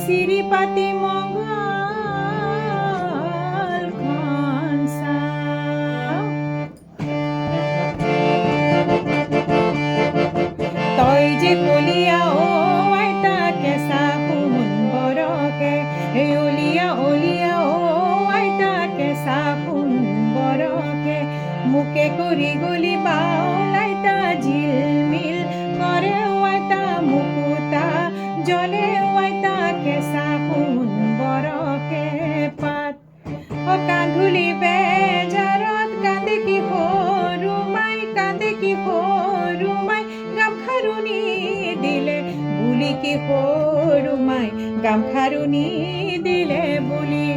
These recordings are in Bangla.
চিৰিপাতি মঙ্গল ঘনচা তই যে কলিয়া ও আইতা কেঁচা সোণ বৰকে অলিয়া অলিয়া ও আইতা কেঁচা সোণ বৰকে মুকে কৰি গলি বাউল আইতা ঝিলমিল কৰে আইতা মুকুতা জলে আইতা কেঁচা সোণ বৰকে পাত কান্ধুলি বেজাৰত কান্দে কি সৰু মাই কান্দে কি সৰু মাই গামখাৰুনি দিলে বুলি কি সৰু মাই গামখাৰুনি দিলে বুলি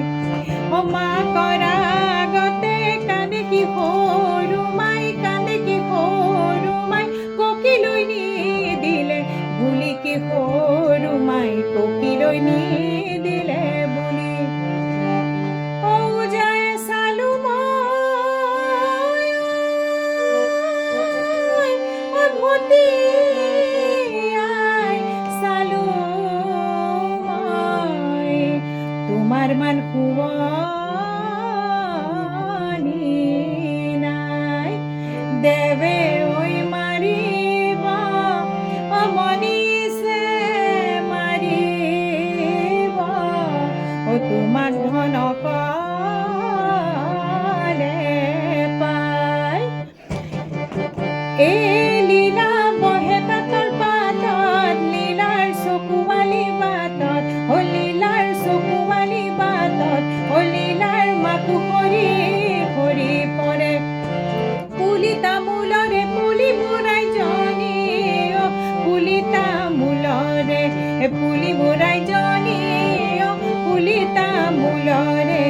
মা কৰা আগতে কান্দে কি সৰু মাই কান্দে কি সৰু মাই ককিলৈ নি দিলে বুলি কি সৰু মাই ককিলৈ নি দিলে বুলি তোমার মান খুয়ানি নাই দেবে ওই মারিব মনিষে মারিব ও তোমার ধন কলে পাই এ লীলা বহে তাঁতৰ পাতত লীলাৰ চকুৱালি বাটত ও লীলাৰ চকুৱালি বাটত ও লীলাৰ মাকো সৰি সৰি পৰে পুলি তামোলৰে পুলি বুঢ়াই জনী অ পুলি তামোলৰে পুলি বুঢ়াই জনী অ পুলি তামোলৰে